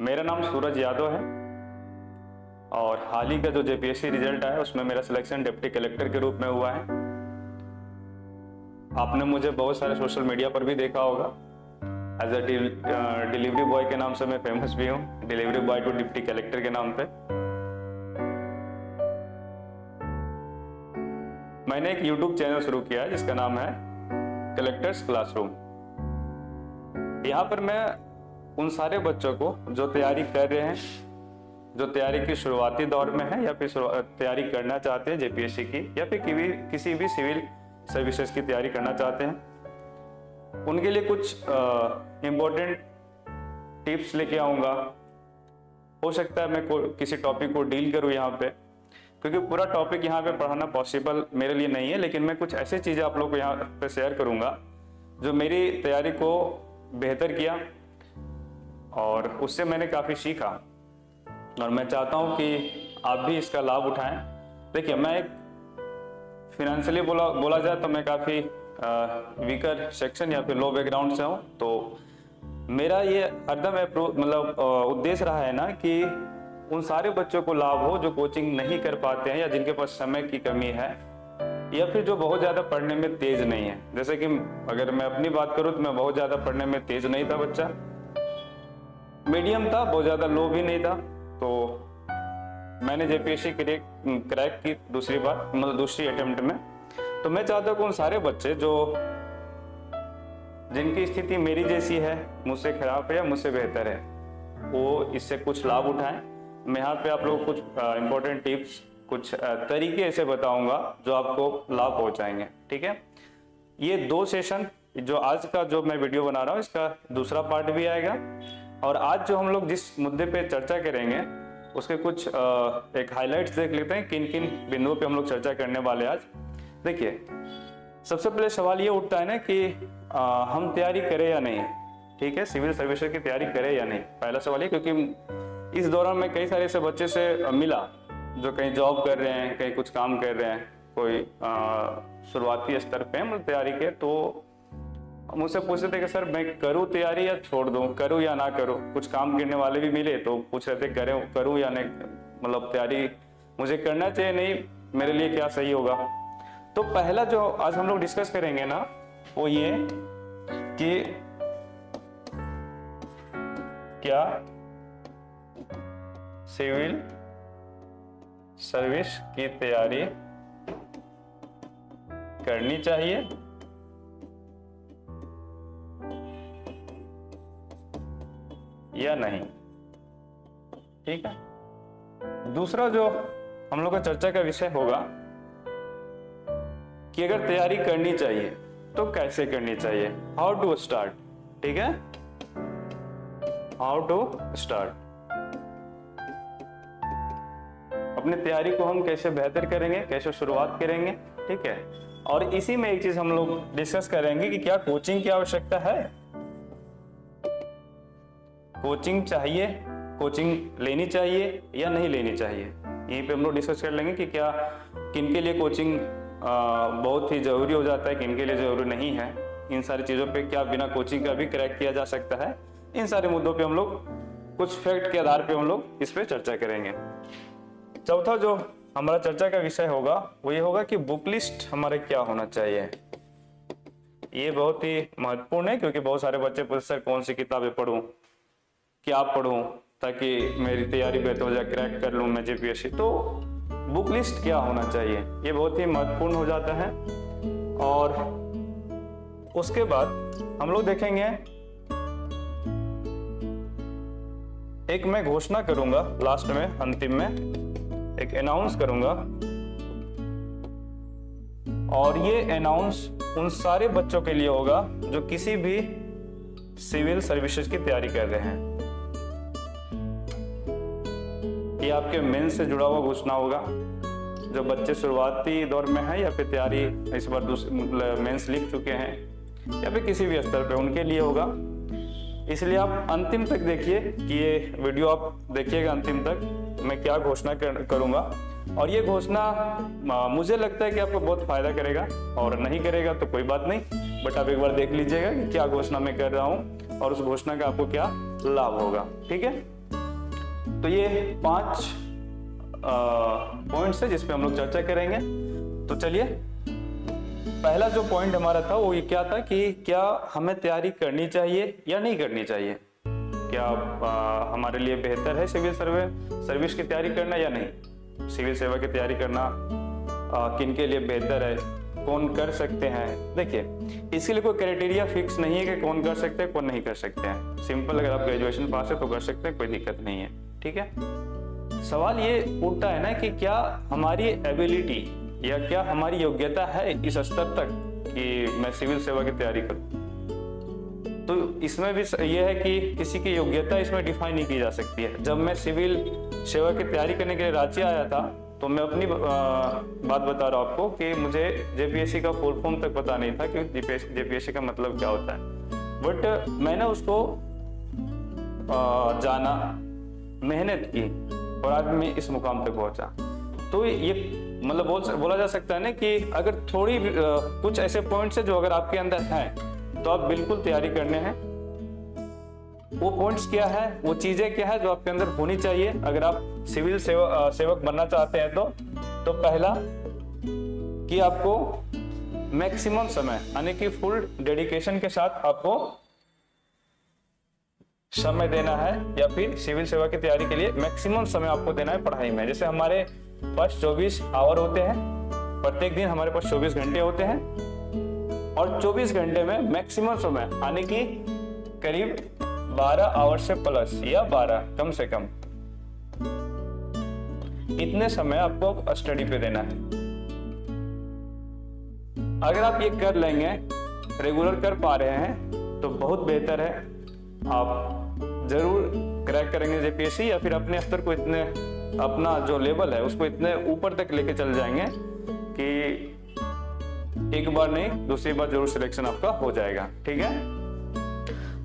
मेरा नाम सूरज यादव है और हाल ही का जो जेपीएससी रिजल्ट आया उसमें मेरा सिलेक्शन डिप्टी कलेक्टर के रूप में हुआ है। आपने मुझे बहुत सारे सोशल मीडिया पर भी देखा होगा। एज अ डिलीवरी बॉय के नाम से मैं फेमस भी हूँ, delivery boy to deputy collector के नाम पे। मैंने एक यूट्यूब चैनल शुरू किया है जिसका नाम है कलेक्टर्स क्लासरूम। यहाँ पर मैं उन सारे बच्चों को जो तैयारी कर रहे हैं, जो तैयारी की शुरुआती दौर में है या फिर तैयारी करना चाहते हैं जेपीएससी की या फिर किसी भी सिविल सर्विसेज की तैयारी करना चाहते हैं, उनके लिए कुछ इम्पोर्टेंट टिप्स लेके आऊँगा। हो सकता है मैं किसी टॉपिक को डील करूँ यहाँ पे, क्योंकि पूरा टॉपिक यहाँ पे पढ़ाना पॉसिबल मेरे लिए नहीं है, लेकिन मैं कुछ ऐसी चीज़ें आप लोग को यहाँ पे शेयर करूँगा जो मेरी तैयारी को बेहतर किया और उससे मैंने काफ़ी सीखा और मैं चाहता हूँ कि आप भी इसका लाभ उठाएं। देखिए, मैं एक फिनेंशियली बोला जाए तो मैं काफ़ी वीकर सेक्शन या फिर लो बैकग्राउंड से हूँ, तो मेरा ये हरदम मतलब उद्देश्य रहा है ना कि उन सारे बच्चों को लाभ हो जो कोचिंग नहीं कर पाते हैं या जिनके पास समय की कमी है या फिर जो बहुत ज़्यादा पढ़ने में तेज नहीं है। जैसे कि अगर मैं अपनी बात करूँ तो मैं बहुत ज़्यादा पढ़ने में तेज नहीं था, बच्चा मीडियम था, बहुत ज़्यादा लो भी नहीं था। तो मैंने जेपीएससी क्रैक की दूसरी बार, मतलब दूसरी अटेम्प्ट में। तो मैं चाहता हूँ कि उन सारे बच्चे जो जिनकी स्थिति मेरी जैसी है, मुझसे खराब है या मुझसे बेहतर है, वो इससे कुछ लाभ उठाएं। मैं यहाँ पे आप लोग कुछ इम्पोर्टेंट टिप्स, कुछ तरीके ऐसे बताऊंगा जो आपको लाभ पहुंचाएंगे। ठीक है, ये 2 सेशन, जो आज का जो मैं वीडियो बना रहा हूँ इसका दूसरा पार्ट भी आएगा। और आज जो हम लोग जिस मुद्दे पे चर्चा करेंगे उसके कुछ एक हाइलाइट्स देख लेते हैं, किन किन बिंदुओं पे हम लोग चर्चा करने वाले आज। देखिए, सबसे पहले सवाल ये उठता है ना कि हम तैयारी करें या नहीं। ठीक है, सिविल सर्विसेज की तैयारी करें या नहीं, पहला सवाल ये। क्योंकि इस दौरान मैं कई सारे ऐसे बच्चे से मिला जो कहीं जॉब कर रहे हैं, कहीं कुछ काम कर रहे हैं, कोई शुरुआती स्तर पे मतलब तैयारी के, तो मुझसे पूछते थे कि सर मैं करूँ तैयारी या छोड़ दूँ, करूँ या ना करूँ। कुछ काम करने वाले भी मिले तो पूछ रहे थे करूँ या नहीं, मतलब तैयारी मुझे करना चाहिए, नहीं मेरे लिए क्या सही होगा। तो पहला जो आज हम लोग डिस्कस करेंगे ना वो ये कि क्या सिविल सर्विस की तैयारी करनी चाहिए या नहीं। ठीक है, दूसरा जो हम लोग का चर्चा का विषय होगा कि अगर तैयारी करनी चाहिए तो कैसे करनी चाहिए, हाउ टू स्टार्ट। ठीक है, हाउ टू स्टार्ट, अपनी तैयारी को हम कैसे बेहतर करेंगे, कैसे शुरुआत करेंगे। ठीक है, और इसी में एक चीज हम लोग डिस्कस करेंगे कि क्या कोचिंग की आवश्यकता है, कोचिंग चाहिए, कोचिंग लेनी चाहिए या नहीं लेनी चाहिए। यहीं पे हम लोग डिस्कस कर लेंगे कि क्या किन के लिए कोचिंग बहुत ही जरूरी हो जाता है, किन के लिए जरूरी नहीं है। इन सारी चीज़ों पे क्या बिना कोचिंग का भी क्रैक किया जा सकता है, इन सारे मुद्दों पे हम लोग कुछ फैक्ट के आधार पे हम लोग इस पे चर्चा करेंगे। चौथा जो हमारा चर्चा का विषय होगा वो ये होगा कि बुक लिस्ट हमारे क्या होना चाहिए। ये बहुत ही महत्वपूर्ण है, क्योंकि बहुत सारे बच्चे पूछते सर कौन सी किताबें पढ़ूं, क्या पढ़ूं ताकि मेरी तैयारी बेहतर हो जाए, क्रैक कर लूं मैं जेपीएससी। तो बुक लिस्ट क्या होना चाहिए, ये बहुत ही महत्वपूर्ण हो जाता है। और उसके बाद हम लोग देखेंगे, एक मैं घोषणा करूंगा लास्ट में, अंतिम में एक अनाउंस करूंगा, और ये अनाउंस उन सारे बच्चों के लिए होगा जो किसी भी सिविल सर्विसेज की तैयारी कर रहे हैं। ये आपके मेंस से जुड़ा हुआ घोषणा होगा, जो बच्चे शुरुआती दौर में है या फिर तैयारी इस बार मेंस लिख चुके हैं या फिर किसी भी स्तर पे, उनके लिए होगा। इसलिए आप अंतिम तक देखिए कि ये वीडियो आप देखिएगा अंतिम तक, मैं क्या घोषणा करूंगा। और ये घोषणा मुझे लगता है कि आपको बहुत फायदा करेगा, और नहीं करेगा तो कोई बात नहीं, बट आप एक बार देख लीजिएगा कि क्या घोषणा मैं कर रहा हूँ और उस घोषणा का आपको क्या लाभ होगा। ठीक है, तो ये 5 पॉइंट्स है जिस पे हम लोग चर्चा करेंगे। तो चलिए, पहला जो पॉइंट हमारा था वो ये क्या था कि क्या हमें तैयारी करनी चाहिए या नहीं करनी चाहिए, क्या हमारे लिए बेहतर है सिविल सर्विस की तैयारी करना या नहीं, सिविल सेवा की तैयारी करना किन के लिए बेहतर है, कौन कर सकते हैं। देखिए, इसके लिए कोई क्राइटेरिया फिक्स नहीं है कि कौन कर सकते हैं कौन नहीं कर सकते हैं। सिंपल, अगर आप ग्रेजुएशन पास है तो कर सकते हैं, कोई दिक्कत नहीं है, ठीक है। सवाल ये उठता है ना कि क्या हमारी एबिलिटी या क्या हमारी योग्यता है इस स्तर तक कि मैं सिविल सेवा की तैयारी करूं। तो इसमें भी ये है कि किसी की योग्यता इसमें डिफाइन नहीं की जा सकती है। जब मैं सिविल सेवा की तैयारी करने के लिए रांची आया था तो मैं अपनी बात बता रहा हूँ आपको कि मुझे जेपीएससी का फुल फॉर्म तक पता नहीं था कि जेपीएससी का मतलब क्या होता है। बट मैंने उसको जाना, मेहनत की और आज मैं इस मुकाम तक पहुंचा। तो ये मतलब बोला जा सकता है ना कि अगर थोड़ी कुछ ऐसे पॉइंट्स है जो अगर आपके अंदर हैं तो आप बिल्कुल तैयारी करने हैं। वो पॉइंट्स क्या है, वो चीजें क्या है जो आपके अंदर होनी चाहिए अगर आप सिविल सेवक बनना चाहते हैं। तो पहला कि आपको मैक्सिमम समय यानी कि फुल डेडिकेशन के साथ आपको समय देना है, या फिर सिविल सेवा की तैयारी के लिए मैक्सिमम समय आपको देना है पढ़ाई में। जैसे हमारे पास 24 आवर होते हैं, प्रत्येक दिन हमारे पास 24 घंटे होते हैं और 24 घंटे में मैक्सिमम समय यानी कि करीब 12 आवर से प्लस या 12 कम से कम इतने समय आपको स्टडी पे देना है। अगर आप ये कर लेंगे, रेगुलर कर पा रहे हैं तो बहुत बेहतर है। आप जरूर क्रैक करेंगे जेपीएससी, या फिर अपने स्तर को इतने, अपना जो लेवल है उसको इतने ऊपर तक लेके चल जाएंगे कि एक बार नहीं दूसरी बार जरूर सिलेक्शन आपका हो जाएगा, ठीक है।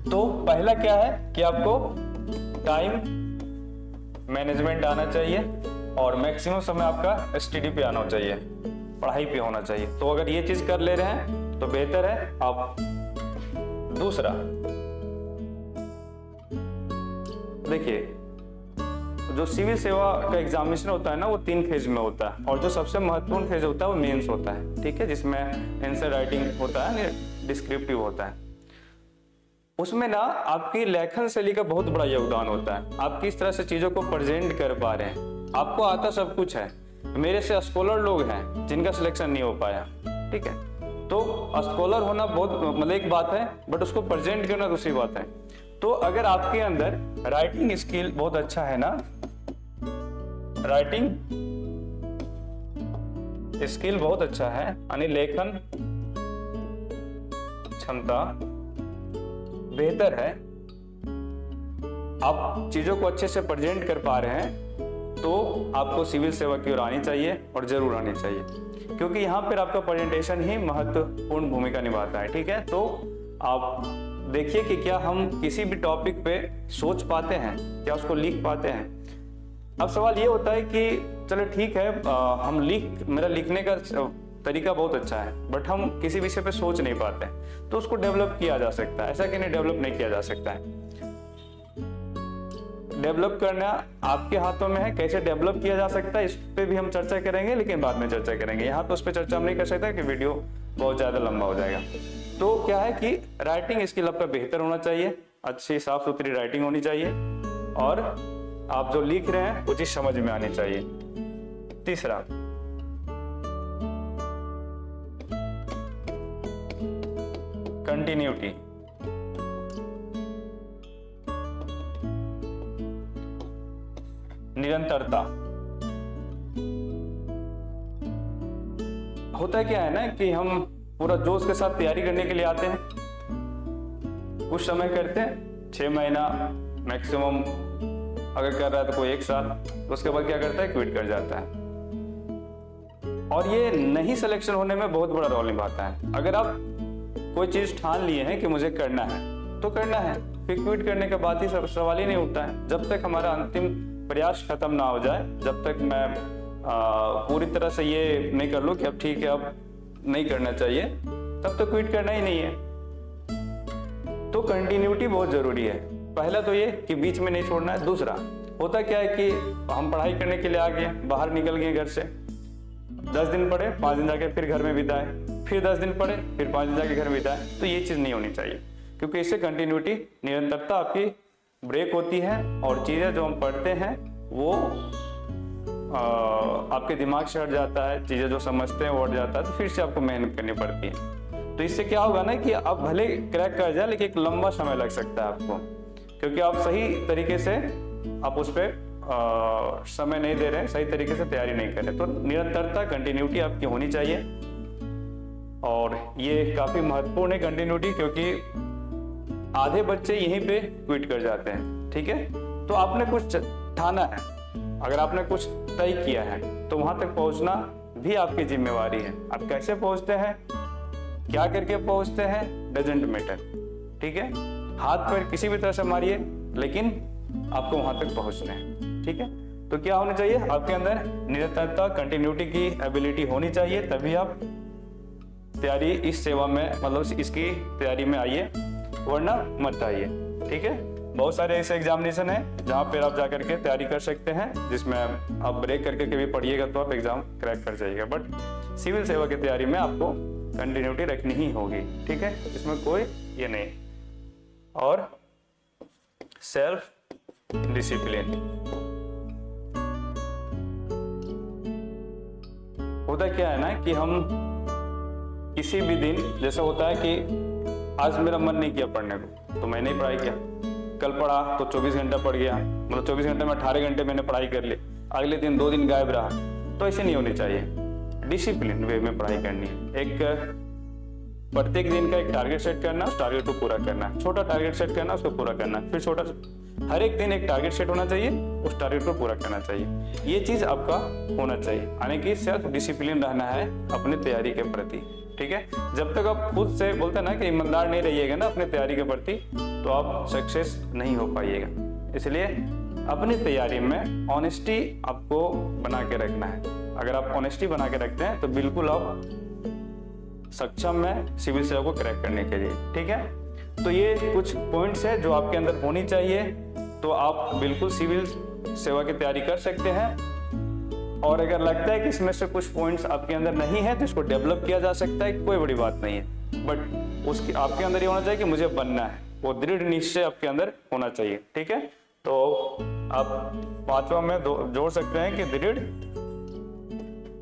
तो पहला क्या है कि आपको टाइम मैनेजमेंट आना चाहिए और मैक्सिमम समय आपका स्टडी पे आना चाहिए, पढ़ाई पे होना चाहिए। तो अगर ये चीज कर ले रहे हैं तो बेहतर है आप। दूसरा, देखिए, जो सिविल सेवा का एग्जामिनेशन होता है ना वो 3 फेज में होता है और जो सबसे महत्वपूर्ण फेज होता है वो मेंस होता है, ठीक है, जिसमें आंसर राइटिंग होता है, डिस्क्रिप्टिव होता है। उसमें ना आपकी लेखन शैली का बहुत बड़ा योगदान होता है। आप किस तरह से चीजों को प्रेजेंट कर पा रहे हैं। आपको आता सब कुछ है, मेरे से स्कॉलर लोग हैं जिनका सिलेक्शन नहीं हो पाया, ठीक है। तो स्कॉलर होना बहुत मतलब एक बात है, बट उसको प्रेजेंट करना दूसरी बात है। तो अगर आपके अंदर राइटिंग स्किल बहुत अच्छा है ना, राइटिंग स्किल बहुत अच्छा है यानी लेखन क्षमता बेहतर है, आप चीजों को अच्छे से प्रेजेंट कर पा रहे हैं, तो आपको सिविल सेवा की ओर आनी चाहिए और जरूर आनी चाहिए, क्योंकि यहाँ पर आपका प्रेजेंटेशन ही महत्वपूर्ण भूमिका निभाता है, ठीक है। तो आप देखिए कि क्या हम किसी भी टॉपिक पे सोच पाते हैं, क्या उसको लिख पाते हैं। अब सवाल ये होता है कि चलो ठीक है, मेरा लिखने का तरीका बहुत अच्छा है, बट हम किसी विषय पे सोच नहीं पाते हैं, तो उसको डेवलप किया जा सकता है। ऐसा कि नहीं डेवलप नहीं किया जा सकता है, डेवलप करना आपके हाथों में है। कैसे डेवलप किया जा सकता है इस पे भी हम चर्चा करेंगे, लेकिन बाद में चर्चा करेंगे। यहाँ पे उस पर चर्चा हम नहीं कर सकते कि वीडियो बहुत ज्यादा लंबा हो जाएगा। तो क्या है कि राइटिंग स्किल आपका बेहतर होना चाहिए, अच्छी साफ सुथरी राइटिंग होनी चाहिए और आप जो लिख रहे हैं वो चीज समझ में आनी चाहिए। तीसरा, कंटिन्यूटी। निरंतरता। होता क्या है ना कि हम पूरा जोश के साथ तैयारी करने के लिए आते हैं, कुछ समय करते हैं, 6 महीना मैक्सिमम अगर कर रहा है तो कोई 1 साल, उसके बाद क्या करता है, क्विट कर जाता है। और ये नहीं सिलेक्शन होने में बहुत बड़ा रोल निभाता है। अगर आप कोई चीज ठान लिए हैं कि मुझे करना है तो करना है, फिर क्विट करने के बाद ही सवाल ही नहीं उठता है। जब तक हमारा अंतिम प्रयास खत्म ना हो जाए, जब तक मैं पूरी तरह से ये नहीं कर लूं कि अब ठीक है अब नहीं करना चाहिए, तब तो क्विट करना ही नहीं है। तो कंटिन्यूटी बहुत जरूरी है। पहला तो ये कि बीच में नहीं छोड़ना है। दूसरा होता क्या है कि हम पढ़ाई करने के लिए आ गए, बाहर निकल गए घर से, 10 दिन पढ़े, 5 दिन जाके फिर घर में बिताए, फिर 10 दिन पढ़े, फिर 5 दिन जाके घर में बिताए, तो ये चीज़ नहीं होनी चाहिए, क्योंकि इससे कंटिन्यूटी, निरंतरता आपकी ब्रेक होती है और चीज़ें जो हम पढ़ते हैं वो आपके दिमाग से हट जाता है, चीज़ें जो समझते हैं वो हट जाता है, तो फिर से आपको मेहनत करनी पड़ती है। तो इससे क्या होगा ना कि आप भले क्रैक कर जाए, लेकिन एक लंबा समय लग सकता है आपको, क्योंकि आप सही तरीके से आप उस पर समय नहीं दे रहे हैं, सही तरीके से तैयारी नहीं कर रहे। तो निरंतरता, कंटिन्यूटी आपकी होनी चाहिए, और ये काफ़ी महत्वपूर्ण है कंटिन्यूटी, क्योंकि आधे बच्चे यहीं पे क्विट कर जाते हैं। ठीक है, तो आपने कुछ ठाना है, अगर आपने कुछ तय किया है तो वहां तक पहुंचना भी आपकी जिम्मेवारी है। आप कैसे पहुंचते हैं, क्या करके पहुंचते हैं, डजंट मैटर। ठीक है, हाथ पैर किसी भी तरह से मारिए, लेकिन आपको वहां तक पहुंचना है। ठीक है, तो क्या होना चाहिए, आपके अंदर निरंतरता, कंटिन्यूटी की एबिलिटी होनी चाहिए, तभी आप तैयारी इस सेवा में, मतलब इसकी तैयारी में आइए, वरना मत आइए। ठीक है, बहुत सारे ऐसे एग्जामिनेशन है जहाँ पर आप जाकर के तैयारी कर सकते हैं, जिसमें आप ब्रेक करके कभी पढ़िएगा तो आप एग्जाम क्रैक कर जाइएगा, बट सिविल सेवा की तैयारी में आपको कंटिन्यूटी रखनी ही होगी। ठीक है, इसमें कोई ये नहीं। और सेल्फ डिसिप्लिन होता क्या है ना कि हम किसी भी दिन, जैसा होता है कि आज मेरा मन नहीं किया पढ़ने को तो मैंने ही पढ़ाई किया, कल पढ़ा तो 24 घंटा पढ़ गया, मतलब 24 घंटे में 18 घंटे मैंने पढ़ाई कर ली, अगले दिन 2 दिन गायब रहा। तो ऐसे नहीं होनी चाहिए, डिसिप्लिन वे में पढ़ाई करनी है। एक प्रत्येक दिन का एक टारगेट सेट करना, उस टारगेट को पूरा करना, छोटा टारगेट सेट करना, उसको पूरा करना, फिर छोटा, हर एक दिन एक टारगेट सेट होना चाहिए, उस टारगेट को पूरा करना चाहिए। ये चीज आपका होना चाहिए, यानी कि सेल्फ डिसिप्लिन रहना है अपनी तैयारी के प्रति। ठीक है, जब तक आप खुद से बोलते हैं ना कि ईमानदार नहीं रहिएगा ना अपनी तैयारी के प्रति, तो आप सक्सेस नहीं हो पाइएगा। इसलिए अपनी तैयारी में ऑनेस्टी आपको बना के रखना है। अगर आप ऑनेस्टी बना के रखते हैं तो बिल्कुल आप सक्षम है सिविल सेवा को क्रैक करने के लिए। ठीक है, तो ये कुछ पॉइंट्स है जो आपके अंदर होनी चाहिए, तो आप बिल्कुल सिविल सेवा की तैयारी कर सकते हैं। और अगर लगता है कि इसमें से कुछ पॉइंट्स आपके अंदर नहीं है तो इसको डेवलप किया जा सकता है, कोई बड़ी बात नहीं है, बट उसकी आपके अंदर ये होना चाहिए कि मुझे बनना है, वो दृढ़ निश्चय आपके अंदर होना चाहिए। ठीक है, तो आप 5वां में जोड़ सकते हैं कि दृढ़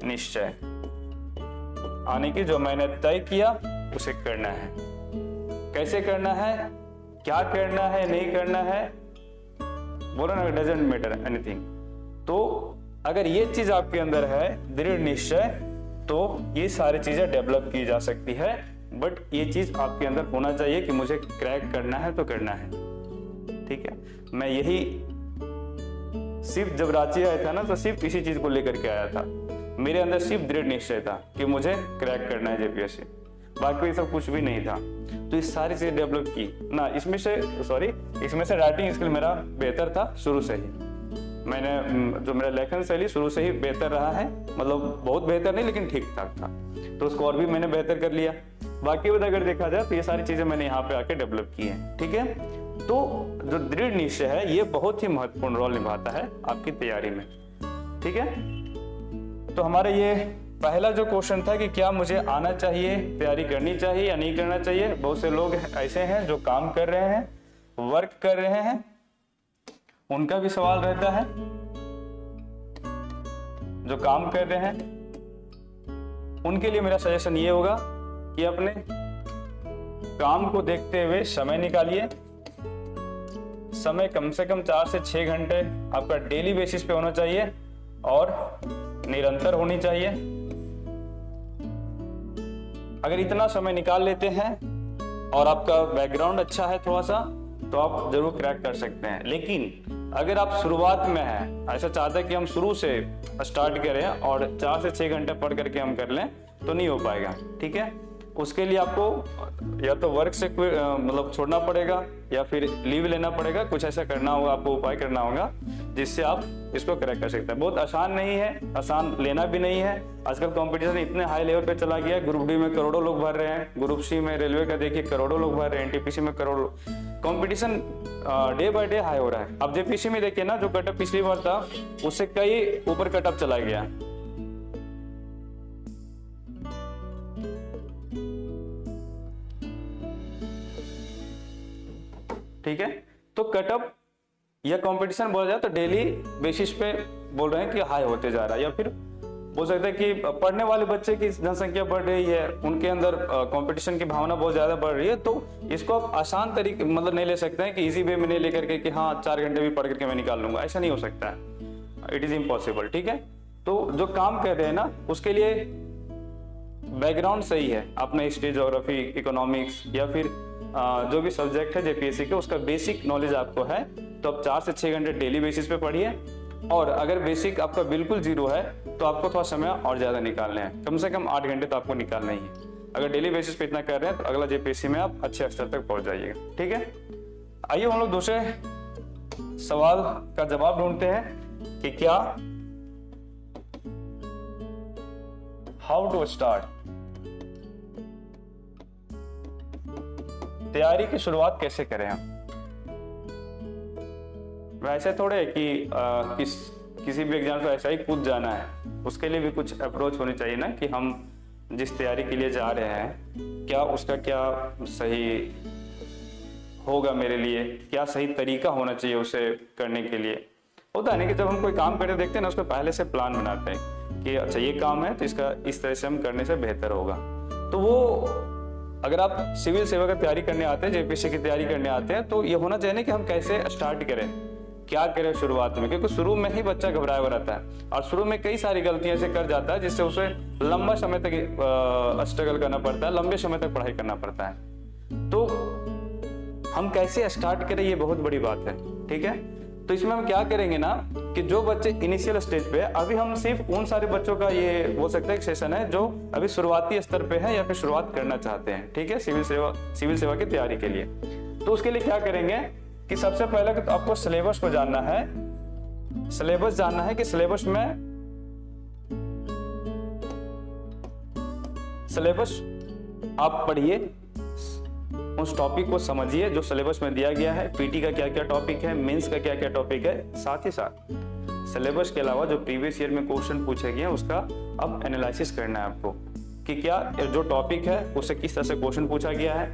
निश्चय, आने की जो मैंने तय किया उसे करना है। कैसे करना है, क्या करना है, नहीं करना है, बोलो ना, डजंट मैटर एनीथिंग। तो अगर ये चीज आपके अंदर है, दृढ़ निश्चय, तो ये सारी चीजें डेवलप की जा सकती है, बट ये चीज आपके अंदर होना चाहिए कि मुझे क्रैक करना है तो करना है। ठीक है, मैं यही सिर्फ जब रांची आया था ना, तो सिर्फ इसी चीज को लेकर के आया था। मेरे अंदर सिर्फ दृढ़ निश्चय था कि मुझे क्रैक करना है जेपीएससी, बाकी सब कुछ भी नहीं था। तो इस सारी चीजें डेवलप की ना, इसमें से राइटिंग स्किल मेरा बेहतर था शुरू से ही। मैंने जो मेरा लेखन शैली शुरू से ही बेहतर रहा है, मतलब बहुत बेहतर नहीं लेकिन ठीक ठाक था, तो उसको और भी मैंने बेहतर कर लिया। बाकी अगर देखा जाए तो ये सारी चीजें मैंने यहाँ पे आके डेवलप की है। ठीक है, तो जो दृढ़ निश्चय है ये बहुत ही महत्वपूर्ण रोल निभाता है आपकी तैयारी में। ठीक है, तो हमारा ये पहला जो क्वेश्चन था कि क्या मुझे आना चाहिए, तैयारी करनी चाहिए या नहीं करना चाहिए। बहुत से लोग ऐसे हैं जो काम कर रहे हैं, वर्क कर रहे हैं, उनका भी सवाल रहता है। जो काम कर रहे हैं उनके लिए मेरा सजेशन ये होगा कि अपने काम को देखते हुए समय निकालिए। समय कम से कम 4 से 6 घंटे आपका डेली बेसिस पे होना चाहिए और निरंतर होनी चाहिए। अगर इतना समय निकाल लेते हैं और आपका बैकग्राउंड अच्छा है थोड़ा सा, तो आप जरूर क्रैक कर सकते हैं। लेकिन अगर आप शुरुआत में हैं, ऐसा चाहते हैं कि हम शुरू से स्टार्ट करें और 4 से 6 घंटे पढ़ करके हम कर लें, तो नहीं हो पाएगा। ठीक है, उसके लिए आपको या तो वर्क से मतलब छोड़ना पड़ेगा या फिर लीव लेना पड़ेगा, कुछ ऐसा करना होगा, आपको उपाय करना होगा जिससे आप इसको क्रैक कर सकते हैं। बहुत आसान नहीं है, आसान लेना भी नहीं है। आजकल कंपटीशन इतने हाई लेवल पे चला गया है, ग्रुप डी में करोड़ों लोग भर रहे हैं, ग्रुप सी में रेलवे का देखिए करोड़ों लोग भर रहे हैं, एनटीपीसी में करोड़ों। Competition day by day high हो रहा है। अब जेपीसी में देखिए ना, जो कटअप पिछली बार था उससे कई ऊपर कटअप चला गया। ठीक है, तो कटअप या कंपटीशन बोला जाए तो डेली बेसिस पे बोल रहे हैं कि हाई होते जा रहा है, या फिर बोल सकते हैं कि पढ़ने वाले बच्चे की जनसंख्या बढ़ रही है, उनके अंदर कंपटीशन की भावना बहुत ज्यादा बढ़ रही है। तो इसको आप आसान तरीके मतलब नहीं ले सकते हैं कि इजी वे में नहीं लेकर के कि हाँ 4 घंटे भी पढ़ करके मैं निकाल लूंगा, ऐसा नहीं हो सकता है, इट इज इम्पॉसिबल। ठीक है, तो जो काम कर रहे हैं ना उसके लिए बैकग्राउंड सही है, अपना हिस्ट्री, ज्योग्राफी, इकोनॉमिक्स या फिर जो भी सब्जेक्ट है जेपीएससी के उसका बेसिक नॉलेज आपको है, तो आप 4 से 6 घंटे डेली बेसिस पे पढ़िए। और अगर बेसिक आपका बिल्कुल जीरो है तो आपको थोड़ा समय और ज्यादा निकालने हैं, कम से कम 8 घंटे तो आपको निकालना ही है। अगर डेली बेसिस पे इतना कर रहे हैं तो अगला जेपीएससी में आप अच्छे स्तर तक पहुंच जाइएगा। ठीक है, आइए हम लोग दूसरे सवाल का जवाब ढूंढते हैं कि क्या हाउ टू स्टार्ट, तैयारी की शुरुआत कैसे करें हम। वैसे थोड़े कि किसी भी एग्जाम से ऐसा ही कूद जाना है, उसके लिए भी कुछ अप्रोच होनी चाहिए ना कि हम जिस तैयारी के लिए जा रहे हैं क्या उसका क्या सही होगा मेरे लिए, क्या सही तरीका होना चाहिए उसे करने के लिए। होता है ना कि जब हम कोई काम करते देखते हैं ना उसको पहले से प्लान बनाते हैं कि अच्छा ये काम है तो इसका इस तरह से हम करने से बेहतर होगा। तो वो अगर आप सिविल सेवा की तैयारी करने आते हैं, जेपीएससी की तैयारी करने आते हैं, तो ये होना चाहिए ना कि हम कैसे स्टार्ट करें, क्या करें शुरुआत में, क्योंकि शुरू में ही बच्चा घबराया हुआ रहता है और शुरू में कई सारी गलतियां ऐसे कर जाता है जिससे उसे लंबा समय तक स्ट्रगल करना पड़ता है, लंबे समय तक पढ़ाई करना पड़ता है। तो हम कैसे स्टार्ट करें ये बहुत बड़ी बात है। ठीक है, तो इसमें हम क्या करेंगे ना कि जो बच्चे इनिशियल स्टेज पे है, अभी हम सिर्फ उन सारे बच्चों का ये हो सकता है एक सेशन है जो अभी शुरुआती स्तर पे है या फिर शुरुआत करना चाहते हैं। ठीक है, सिविल सेवा की तैयारी के लिए। तो उसके लिए क्या करेंगे कि सबसे पहले तो आपको सिलेबस को जानना है, सिलेबस जानना है कि सिलेबस आप पढ़िए, उस टॉपिक को समझिए जो सिलेबस में दिया गया है, पीटी का क्या क्या टॉपिक है, मेंस का क्या क्या टॉपिक है। साथ ही साथ सिलेबस के अलावा जो प्रीवियस ईयर में क्वेश्चन पूछे गए हैं उसका अब एनालिसिस करना है आपको कि क्या जो टॉपिक है उससे किस तरह से क्वेश्चन पूछा गया है।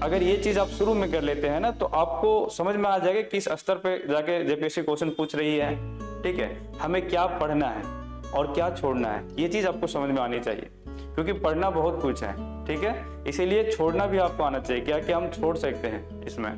अगर ये चीज आप शुरू में कर लेते हैं ना तो आपको समझ में आ जाएगा किस स्तर पे जाके जेपीएससी क्वेश्चन पूछ रही है। ठीक है, हमें क्या पढ़ना है और क्या छोड़ना है, ये चीज आपको समझ में आनी चाहिए, क्योंकि पढ़ना बहुत कुछ है। ठीक है, इसीलिए छोड़ना भी आपको आना चाहिए, क्या क्या हम छोड़ सकते हैं इसमें।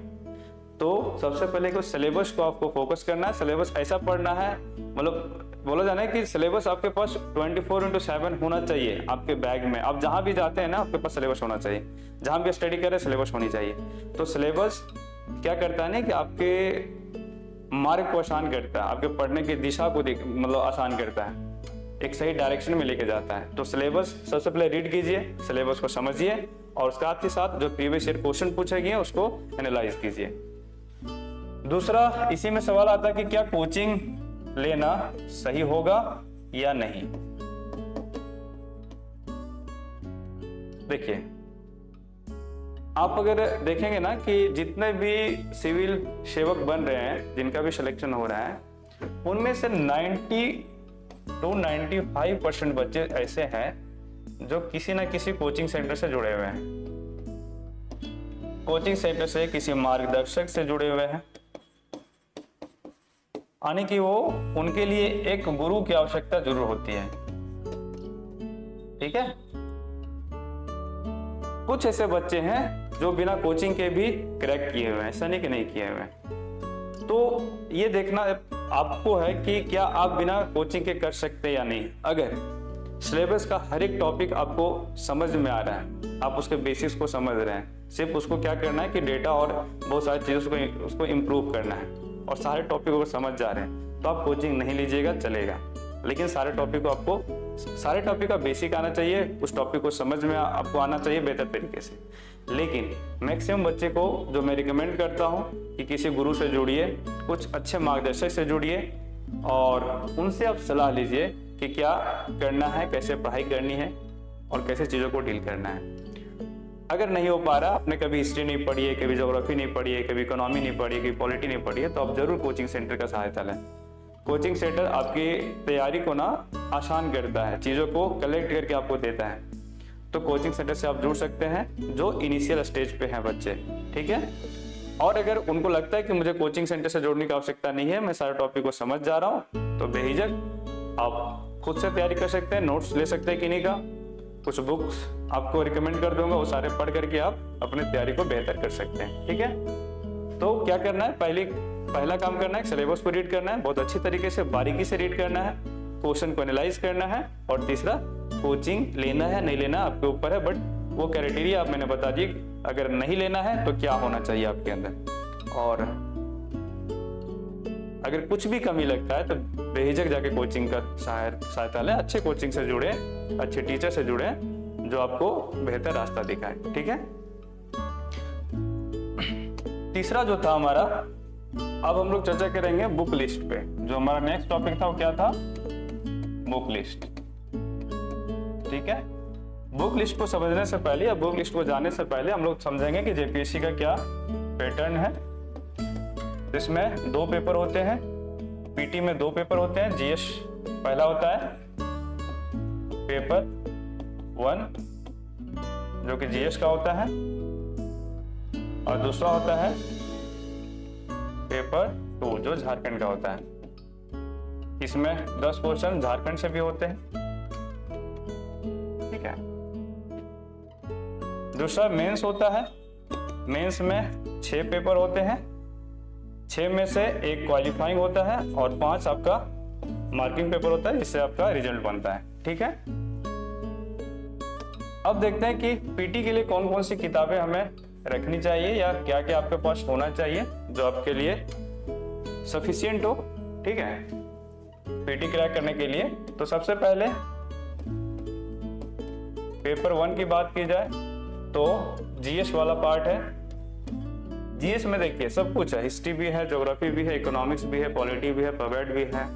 तो सबसे पहले को सिलेबस को आपको फोकस करना है, सिलेबस ऐसा पढ़ना है, मतलब बोला जाना है कि सिलेबस आपके पास 24/7 होना चाहिए आपके बैग में। आप जहां भी जाते हैं ना आपके पास सिलेबस होना चाहिए, जहां भी स्टडी करें सिलेबस होनी चाहिए। तो सिलेबस क्या करता है ना कि आपके मार्ग को आसान करता है, आपके पढ़ने की दिशा को मतलब आसान करता है, एक सही डायरेक्शन में लेके जाता है। तो सिलेबस सबसे पहले रीड कीजिए, सिलेबस को समझिए और साथ ही साथ जो प्रीवियस ईयर क्वेश्चन पूछे गए उसको एनालाइज कीजिए। दूसरा इसी में सवाल आता है कि क्या कोचिंग लेना सही होगा या नहीं। देखिए, आप अगर देखेंगे ना कि जितने भी सिविल सेवक बन रहे हैं, जिनका भी सिलेक्शन हो रहा है, उनमें से 90 to 95% बच्चे ऐसे हैं जो किसी ना किसी कोचिंग सेंटर से जुड़े हुए हैं, कोचिंग सेंटर से किसी मार्गदर्शक से जुड़े हुए हैं, यानी कि वो उनके लिए एक गुरु की आवश्यकता जरूर होती है। ठीक है, कुछ ऐसे बच्चे हैं जो बिना कोचिंग के भी क्रैक किए हुए हैं, ऐसा नहीं कि नहीं किए हुए हैं। तो ये देखना आपको है कि क्या आप बिना कोचिंग के कर सकते हैं या नहीं। अगर सिलेबस का हर एक टॉपिक आपको समझ में आ रहा है, आप उसके बेसिक्स को समझ रहे हैं, सिर्फ उसको क्या करना है कि डेटा और बहुत सारी चीज़ों उसको इम्प्रूव करना है और सारे टॉपिक को समझ जा रहे हैं, तो आप कोचिंग नहीं लीजिएगा चलेगा, लेकिन सारे टॉपिक का बेसिक आना चाहिए, उस टॉपिक को समझ में आपको आना चाहिए बेहतर तरीके से। लेकिन मैक्सिमम बच्चे को जो मैं रिकमेंड करता हूँ कि किसी गुरु से जुड़िए, कुछ अच्छे मार्गदर्शक से जुड़िए और उनसे आप सलाह लीजिए कि क्या करना है, कैसे पढ़ाई करनी है और कैसे चीज़ों को डील करना है। अगर नहीं हो पा रहा, आपने कभी हिस्ट्री नहीं पढ़ी है, कभी ज्योग्राफी नहीं पढ़ी है, कभी इकोनॉमी नहीं पढ़ी है, कभी पॉलिटी नहीं पढ़ी है, तो आप जरूर कोचिंग सेंटर का सहायता लें। कोचिंग सेंटर आपकी तैयारी को ना आसान करता है, चीज़ों को कलेक्ट करके आपको देता है। तो कोचिंग सेंटर से आप जुड़ सकते हैं जो इनिशियल स्टेज पे हैं बच्चे, ठीक है। और अगर उनको लगता है कि मुझे कोचिंग सेंटर से जोड़ने की आवश्यकता नहीं है, मैं सारे टॉपिक को समझ जा रहा हूँ, तो बेहिचक आप खुद से तैयारी कर सकते हैं, नोट्स ले सकते हैं किन्हीं का, कुछ बुक्स आपको रिकमेंड कर दूंगा, वो सारे पढ़ करके आप अपनी तैयारी को बेहतर कर सकते हैं, ठीक है। तो क्या करना है, पहला काम करना है, सिलेबस को रीड करना है, बहुत अच्छी तरीके से बारीकी से रीड करना है, क्वेश्चन को एनालाइज करना है, और तीसरा कोचिंग लेना है नहीं लेना आपके ऊपर है, बट वो क्राइटेरिया आप मैंने बता दी, अगर नहीं लेना है तो क्या होना चाहिए आपके अंदर। और अगर कुछ भी कमी लगता है तो बेहिचक जाके कोचिंग का सहायता लें, अच्छे कोचिंग से जुड़े, अच्छे टीचर से जुड़े जो आपको बेहतर रास्ता दिखाए, ठीक है। तीसरा जो था हमारा, अब हम लोग चर्चा करेंगे बुक लिस्ट पे। जो हमारा नेक्स्ट टॉपिक था वो क्या था, बुक लिस्ट, ठीक है। बुक लिस्ट को समझने से पहले या बुक लिस्ट को जानने से पहले हम लोग समझेंगे कि जेपीएससी का क्या पैटर्न है। इसमें 2 पेपर होते हैं, पीटी में 2 पेपर होते हैं। जीएस पहला होता है पेपर 1 जो कि जीएस का होता है, और दूसरा होता है पेपर 2 जो झारखंड का होता है। इसमें 10 क्वेश्चन झारखंड से भी होते हैं, ठीक है। दूसरा मेंस होता है, मेंस में 6 पेपर होते हैं, 6 में से 1 क्वालिफाइंग होता है और 5 आपका मार्किंग पेपर होता है, जिससे आपका रिजल्ट बनता है, ठीक है। अब देखते हैं कि पीटी के लिए कौन कौन सी किताबें हमें रखनी चाहिए या क्या क्या आपके पास होना चाहिए जो आपके लिए सफिशिएंट हो, ठीक है, पीटी क्रैक करने के लिए। तो सबसे पहले पेपर 1 की बात की जाए तो जीएस वाला पार्ट है। जीएस में देखिए सब कुछ है, हिस्ट्री भी है, ज्योग्राफी भी है, इकोनॉमिक्स भी है, पॉलिटी भी है, पवेट भी है,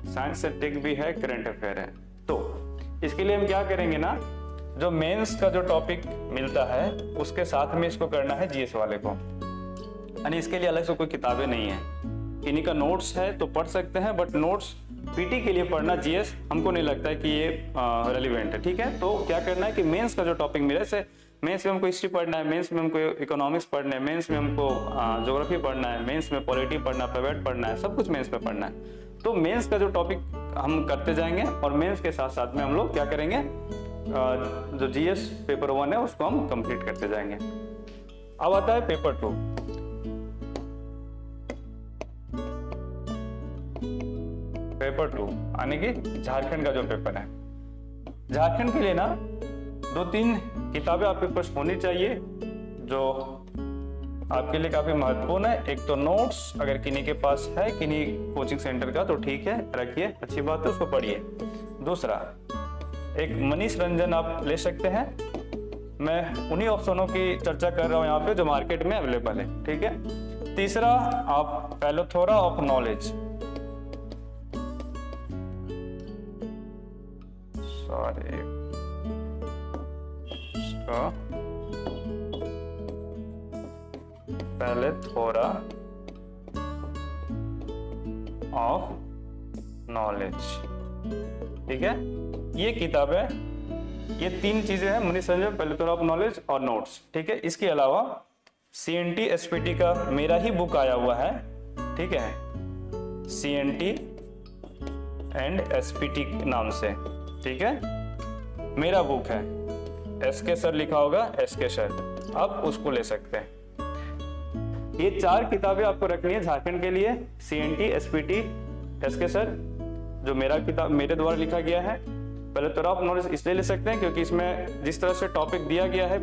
साइंस से टेक भी है, करंट अफेयर है। तो इसके लिए हम क्या करेंगे ना, जो मेंस का जो टॉपिक मिलता है उसके साथ में इसको करना है जीएस वाले को, यानी इसके लिए अलग से कोई किताबें नहीं है। इन्हीं का नोट्स है तो पढ़ सकते हैं, बट नोट्स पीटी के लिए पढ़ना जीएस हमको नहीं लगता है कि ये रेलिवेंट है, ठीक है। तो क्या करना है कि मेंस का जो टॉपिक मिले, जैसे मेंस में हमको हिस्ट्री पढ़ना है, मेंस में हमको इकोनॉमिक्स पढ़ना है, मेंस में हमको ज्योग्राफी पढ़ना है, मेंस में पॉलिटी पढ़ना है, पवेट पढ़ना है, सब कुछ मेंस में पढ़ना है। तो मेंस का जो टॉपिक हम करते जाएंगे और मेंस के साथ साथ में हम लोग क्या करेंगे, जो जीएस पेपर 1 है उसको हम कंप्लीट करते जाएंगे। अब आता है पेपर 2। पेपर 2 यानी कि झारखंड का जो पेपर है, झारखंड के लिए ना 2-3 किताबें आपके पास होनी चाहिए जो आपके लिए काफी महत्वपूर्ण है। एक तो नोट्स, अगर किन्हीं के पास है, किन्हीं कोचिंग सेंटर का, तो ठीक है, रखिए, अच्छी बात है, उसको पढ़िए। दूसरा, एक मनीष रंजन आप ले सकते हैं। मैं उन्हीं ऑप्शनों की चर्चा कर रहा हूं यहाँ पे जो मार्केट में अवेलेबल है, ठीक है। तीसरा, आप पैलोथोरा ऑफ नॉलेज, पैलोथोरा ऑफ नॉलेज, ठीक है। ये किताब है, ये 3 चीजें हैं, मनीष रंजन, पैलोथोरा ऑफ नॉलेज और नोट्स, ठीक है। इसके अलावा सीएनटी एसपीटी का मेरा ही बुक आया हुआ है, ठीक है, सीएनटी एंड एसपीटी नाम से, ठीक है, मेरा बुक है, एसके सर लिखा होगा, एसके सर, आप उसको ले सकते हैं। ये 4 किताबें आपको रखनी है झारखंड के लिए, सीएनटी, एसपीटी, एसके सर, जो मेरा किताब मेरे द्वारा लिखा गया है। पैलोथोरा ऑफ नॉलेज इसलिए ले सकते हैं क्योंकि इसमें जिस तरह से टॉपिक दिया गया है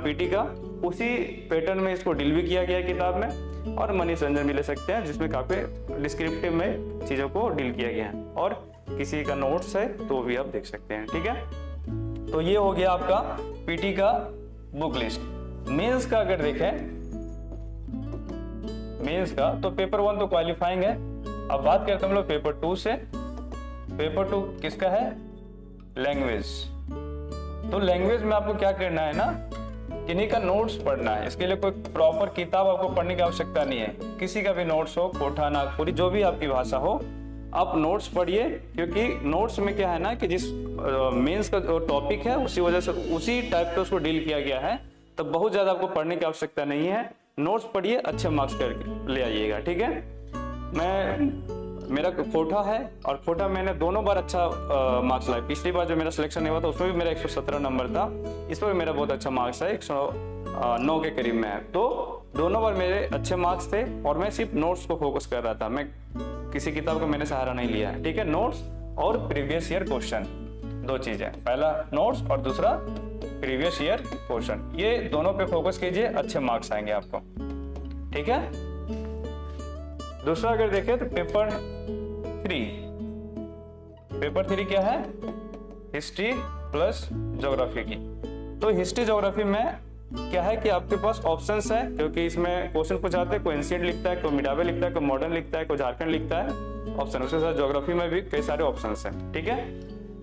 पीटी का, उसी पैटर्न में इसको डील भी किया गया है किताब में। और मनीष रंजन भी ले सकते हैं जिसमें काफी डिस्क्रिप्टिव में चीजों को डील किया गया है, और किसी का नोट्स है तो भी आप देख सकते हैं, ठीक है। तो ये हो गया आपका पीटी का बुक लिस्ट। मेंस का अगर देखें, मेंस का तो पेपर 1 तो क्वालिफाइंग है। अब बात करते हैं हम लोग पेपर 2 से। पेपर 2 किसका है? लैंग्वेज। तो लैंग्वेज में आपको क्या करना है ना, किन्हीं का नोट्स पढ़ना है। इसके लिए कोई प्रॉपर किताब आपको पढ़ने की आवश्यकता नहीं है। किसी का भी नोट्स हो, कोठा, नागपुरी, जो भी आपकी भाषा हो, आप नोट्स पढ़िए। क्योंकि नोट्स में क्या है ना कि जिस मेंस का जो टॉपिक है उसी वजह से उसी टाइप का उसको डील किया गया है, तो बहुत ज्यादा आपको पढ़ने की आवश्यकता नहीं है। नोट्स पढ़िए, अच्छे मार्क्स करके ले आइएगा, ठीक है। मेरा कोठा है और कोठा मैंने दोनों बार अच्छा मार्क्स लाया। पिछली बार जो मेरा सिलेक्शन हुआ था उसमें भी मेरा 117 नंबर था, इस पर भी मेरा बहुत अच्छा मार्क्स है, 109 के करीब में है। तो दोनों बार मेरे अच्छे मार्क्स थे और मैं सिर्फ नोट्स को फोकस कर रहा था, मैं किसी किताब का मैंने सहारा नहीं लिया, ठीक है। नोट्स और प्रीवियस ईयर क्वेश्चन, दो चीजें, पहला नोट्स और दूसरा प्रीवियस ईयर क्वेश्चन, ये दोनों पे फोकस कीजिए, अच्छे मार्क्स आएंगे आपको, ठीक है। दूसरा अगर देखें तो पेपर 3 क्या है? हिस्ट्री प्लस ज्योग्राफी की। तो हिस्ट्री ज्योग्राफी में क्या है कि आपके पास ऑप्शंस है, क्योंकि इसमें क्वेश्चन पूछाते हैं, कोई एंशिएंट लिखता है, कोई मिडावे लिखता है, कोई मॉडर्न लिखता है, कोई झारखंड लिखता है, ऑप्शन। उसके साथ ज्योग्राफी में भी कई सारे ऑप्शंस हैं, ठीक है।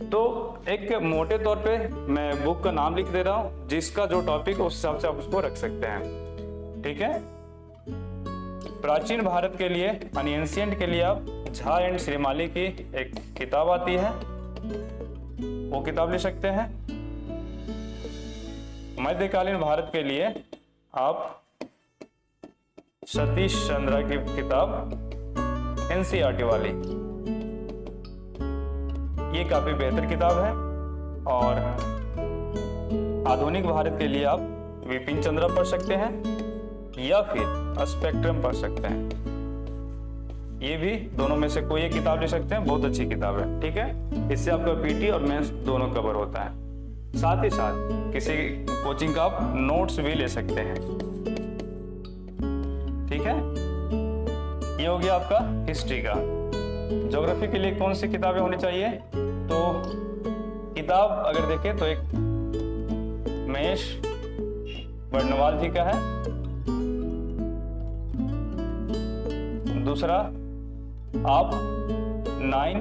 तो एक मोटे तौर पे मैं बुक का नाम लिख दे रहा हूँ, जिसका जो टॉपिक उस हिसाब से आप उसको रख सकते हैं, ठीक है। प्राचीन भारत के लिए यानी एंशिएंट के लिए आप झा एंड श्रीमाली की एक किताब आती है, वो किताब ले सकते हैं। मध्यकालीन भारत के लिए आप सतीश चंद्रा की किताब एनसीईआरटी वाली, ये काफी बेहतर किताब है। और आधुनिक भारत के लिए आप विपिन चंद्रा पढ़ सकते हैं या फिर स्पेक्ट्रम पढ़ सकते हैं। ये भी दोनों में से कोई एक किताब ले सकते हैं, बहुत अच्छी किताब है, ठीक है। इससे आपका पीटी और मेंस दोनों कवर होता है। साथ ही साथ किसी कोचिंग का आप नोट्स भी ले सकते हैं, ठीक है। ये हो गया आपका हिस्ट्री का। ज्योग्राफी के लिए कौन सी किताबें होनी चाहिए? तो किताब अगर देखें तो एक महेश बर्नवाल जी का है, दूसरा आप 9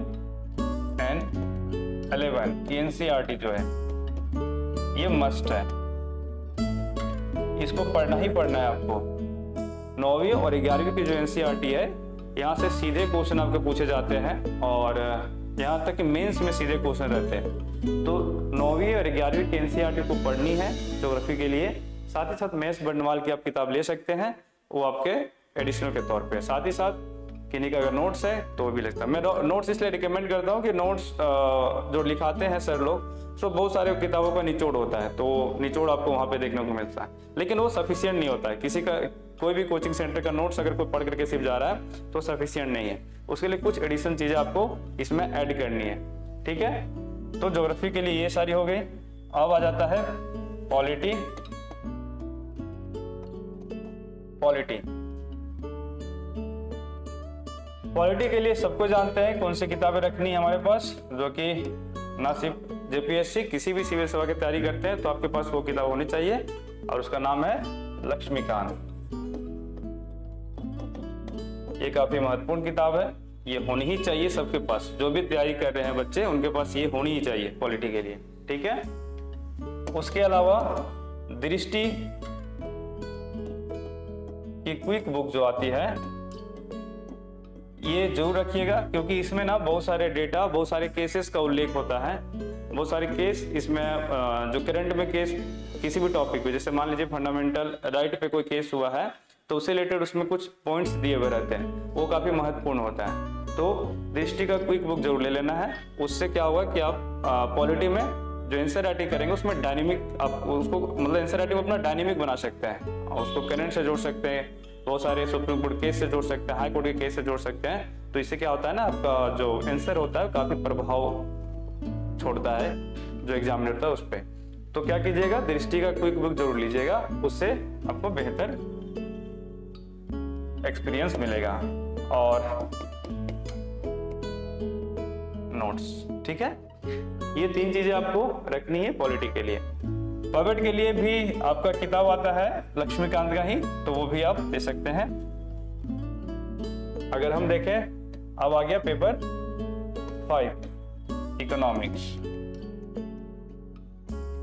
and 11 एनसीईआरटी जो है ये मस्ट है, इसको पढ़ना ही पढ़ना है आपको। 9वीं और 11वीं की जो एनसीईआरटी है, यहाँ से सीधे क्वेश्चन आपके पूछे जाते हैं और यहाँ तक कि मेंस में सीधे क्वेश्चन रहते हैं। तो 9वीं और 11वीं की एनसीईआरटी को पढ़नी है ज्योग्राफी के लिए। साथ ही साथ महेश बर्नवाल की आप किताब ले सकते हैं, वो आपके एडिशनल के तौर पे। साथ ही साथ किन्हीं का अगर नोट्स है तो वो भी लगता है। मैं नोट्स इसलिए रिकमेंड करता हूँ कि नोट्स जो लिखाते हैं सर लोग, तो बहुत सारे किताबों का निचोड़ होता है, तो निचोड़ आपको वहाँ पे देखने को मिलता है, लेकिन वो सफिशिएंट नहीं होता है। किसी का कोई भी कोचिंग सेंटर का नोट्स अगर कोई पढ़ करके सिर्फ जा रहा है तो सफिशिएंट नहीं है, उसके लिए कुछ एडिशन चीजें आपको इसमें ऐड करनी है, ठीक है। तो ज्योग्राफी के लिए ये सारी हो गई। अब आ जाता है पॉलिटी। पॉलिटी के लिए सबको जानते हैं कौन सी किताबें रखनी है हमारे पास, जो कि ना सिर्फ जेपीएससी, किसी भी सिविल सेवा की तैयारी करते हैं तो आपके पास वो किताब होनी चाहिए, और उसका नाम है लक्ष्मीकांत। ये काफी महत्वपूर्ण किताब है, ये होनी ही चाहिए सबके पास। जो भी तैयारी कर रहे हैं बच्चे, उनके पास ये होनी ही चाहिए पॉलिटी के लिए, ठीक है। उसके अलावा दृष्टि की क्विक बुक जो आती है, ये जरूर रखिएगा, क्योंकि इसमें ना बहुत सारे डेटा, बहुत सारे केसेस का उल्लेख होता है। बहुत सारे केस इसमें जो करंट में केस किसी भी टॉपिक पे, जैसे मान लीजिए फंडामेंटल राइट पे कोई केस हुआ है तो उससे रिलेटेड उसमें कुछ पॉइंट्स दिए हुए रहते हैं, वो काफी महत्वपूर्ण होता है। तो दृष्टि का क्विक बुक जरूर ले लेना है। उससे क्या होगा कि आप पॉलिटी में जो एनसीईआरटी करेंगे उसमें डायनेमिक, आप उसको मतलब एनसीईआरटी में अपना डायनेमिक बना सकते हैं, और उसको करंट से जोड़ सकते हैं, बहुत सारे सुप्रीम कोर्ट केस से जोड़ सकते हैं, हाई कोर्ट के केस से जोड़ सकते हैं। तो इससे क्या होता है ना, आपका जो आंसर होता है काफी प्रभाव छोड़ता है जो एग्जामिनर था उस पर। तो क्या कीजिएगा, दृष्टि का क्विक बुक जरूर लीजिएगा, उससे आपको बेहतर एक्सपीरियंस मिलेगा। और नोट्स, ठीक है। ये 3 चीजें आपको रखनी है पॉलिटी के लिए। पॉकेट के लिए भी आपका किताब आता है लक्ष्मीकांत का ही, तो वो भी आप दे सकते हैं। अगर हम देखें, अब आ गया पेपर 5 इकोनॉमिक्स।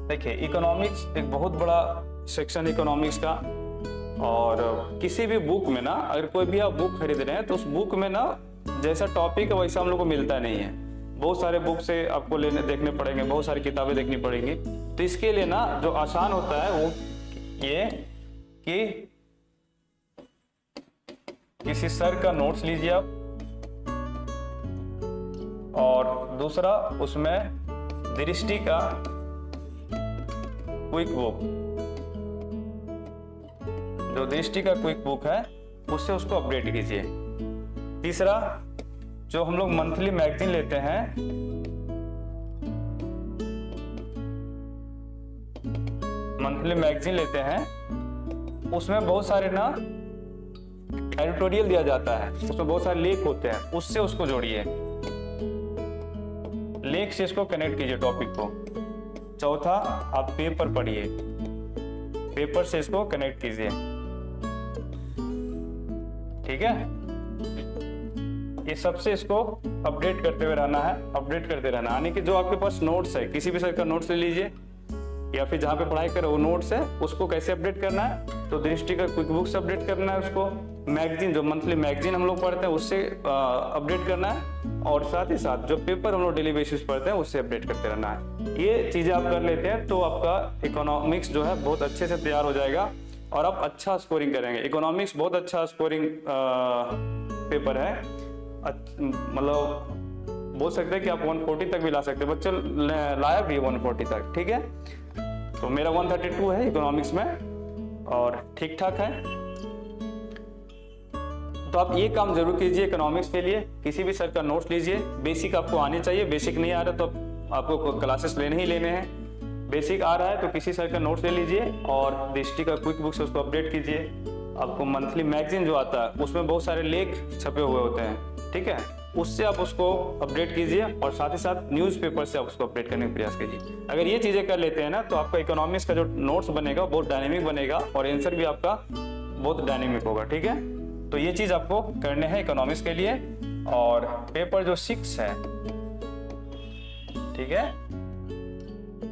देखिए इकोनॉमिक्स एक बहुत बड़ा सेक्शन इकोनॉमिक्स का, और किसी भी बुक में ना, अगर कोई भी आप बुक खरीद रहे हैं तो उस बुक में ना जैसा टॉपिक है वैसा हम लोग को मिलता नहीं है। बहुत सारे बुक से आपको देखने पड़ेंगे, बहुत सारी किताबें देखनी पड़ेंगी। तो इसके लिए ना जो आसान होता है वो ये कि किसी सर का नोट्स लीजिए आप, और दूसरा उसमें दृष्टि का क्विक बुक, जो दृष्टि का क्विक बुक है उससे उसको अपडेट कीजिए। तीसरा, जो हम लोग मंथली मैगजीन लेते हैं, उसमें बहुत सारे ना एडिटोरियल दिया जाता है, उसमें बहुत सारे लेख होते हैं, उससे उसको जोड़िए, लेख से इसको कनेक्ट कीजिए टॉपिक को। चौथा, आप पेपर पढ़िए, पेपर से इसको कनेक्ट कीजिए, ठीक है। ये सबसे इसको अपडेट करते हुए रहना है, अपडेट करते रहना, यानी कि जो आपके पास नोट्स है, किसी भी सर का नोट्स ले लीजिए, या फिर जहाँ पे पढ़ाई करो वो नोट्स है, उसको कैसे अपडेट करना है, तो दृष्टि का क्विक बुक से अपडेट करना है उसको, मैगजीन जो मंथली मैगजीन हम लोग पढ़ते हैं उससे अपडेट करना है, और साथ ही साथ जो पेपर हम लोग डेली बेसिस पढ़ते हैं उससे अपडेट करते रहना है। ये चीजें आप कर लेते हैं तो आपका इकोनॉमिक्स जो है बहुत अच्छे से तैयार हो जाएगा और आप अच्छा स्कोरिंग करेंगे। इकोनॉमिक्स बहुत अच्छा स्कोरिंग पेपर है, मतलब बोल सकते हैं कि आप 140 तक भी ला सकते हैं, बच्चे लाया भी 140 तक, ठीक है। तो मेरा 132 है इकोनॉमिक्स में और ठीक ठाक है। तो आप ये काम जरूर कीजिए इकोनॉमिक्स के लिए, किसी भी सर का नोट्स लीजिए, बेसिक आपको आने चाहिए, बेसिक नहीं आ रहा तो आपको क्लासेस लेने ही लेने हैं, बेसिक आ रहा है तो किसी सर का नोट्स ले लीजिए और दृष्टि का क्विक बुक से उसको अपडेट कीजिए। आपको मंथली मैगजीन जो आता है उसमें बहुत सारे लेख छपे हुए होते हैं, ठीक है, उससे आप उसको अपडेट कीजिए और साथ ही साथ न्यूज़पेपर से आप उसको अपडेट करने का प्रयास कीजिए। अगर ये चीज़ें कर लेते हैं ना तो आपका इकोनॉमिक्स का जो नोट्स बनेगा बहुत डायनेमिक बनेगा और आंसर भी आपका बहुत डायनेमिक होगा, ठीक है। तो ये चीज़ आपको करने हैं इकोनॉमिक्स के लिए। और पेपर जो 6 है, ठीक है,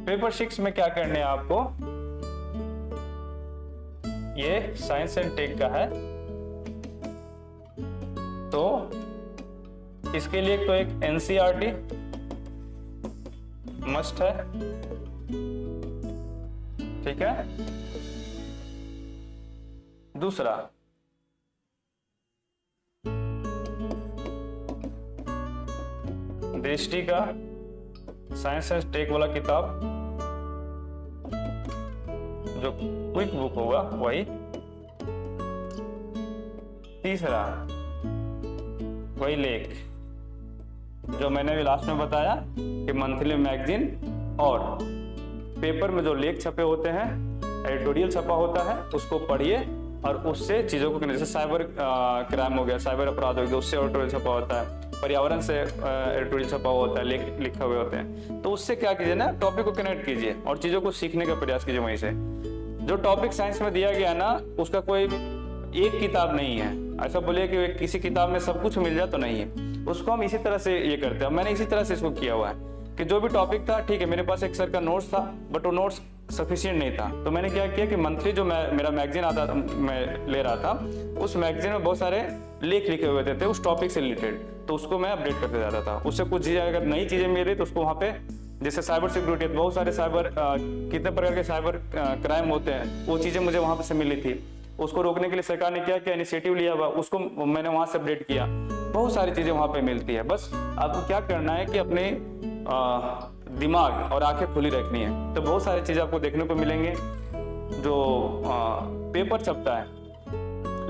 पेपर 6 में क्या करने हैं आपको, ये साइंस एंड टेक का है, तो इसके लिए तो एक एनसीईआरटी मस्ट है, ठीक है। दूसरा दृष्टि का साइंस एंड टेक वाला किताब जो क्विक बुक होगा वही। तीसरा वही लेख जो मैंने अभी लास्ट में बताया कि मंथली मैगजीन और पेपर में जो लेख छपे होते हैं, एडिटोरियल छपा होता है, उसको पढ़िए और उससे चीज़ों को, जैसे साइबर क्राइम हो गया, साइबर अपराध हो गया, उससे एडिटोरियल छपा होता है, पर्यावरण से एडिटोरियल छपा होता है, लेख लिखे हुए होते हैं। तो उससे क्या कीजिए ना, टॉपिक को कनेक्ट कीजिए और चीज़ों को सीखने का प्रयास कीजिए वहीं से। जो टॉपिक साइंस में दिया गया ना, उसका कोई एक किताब नहीं है, ऐसा बोलिए कि किसी किताब में सब कुछ मिल जाए तो नहीं है। उसको हम इसी तरह से ये करते हैं, मैंने इसी तरह से इसको किया हुआ है कि जो भी टॉपिक था, ठीक है, मेरे पास एक सर का नोट्स था बट वो नोट्स सफिशिएंट नहीं था, तो मैंने क्या किया कि मंथली जो मेरा मैगजीन आता था, मैं ले रहा था, उस मैगजीन में बहुत सारे लेख लिखे हुए थे उस टॉपिक से रिलेटेड, तो उसको मैं अपडेट करते जाता था। उससे कुछ चीज़ें अगर नई चीज़ें मिली तो उसको वहाँ पे, जैसे साइबर सिक्योरिटी, बहुत सारे साइबर कितने प्रकार के साइबर क्राइम होते हैं, वो चीज़ें मुझे वहाँ से मिली थी, उसको रोकने के लिए सरकार ने क्या क्या इनिशिएटिव लिया हुआ, उसको मैंने वहाँ से अपडेट किया। बहुत सारी चीज़ें वहाँ पे मिलती है, बस आपको क्या करना है कि अपने दिमाग और आंखें खुली रखनी है, तो बहुत सारी चीज़ें आपको देखने को मिलेंगे। जो पेपर छपता है,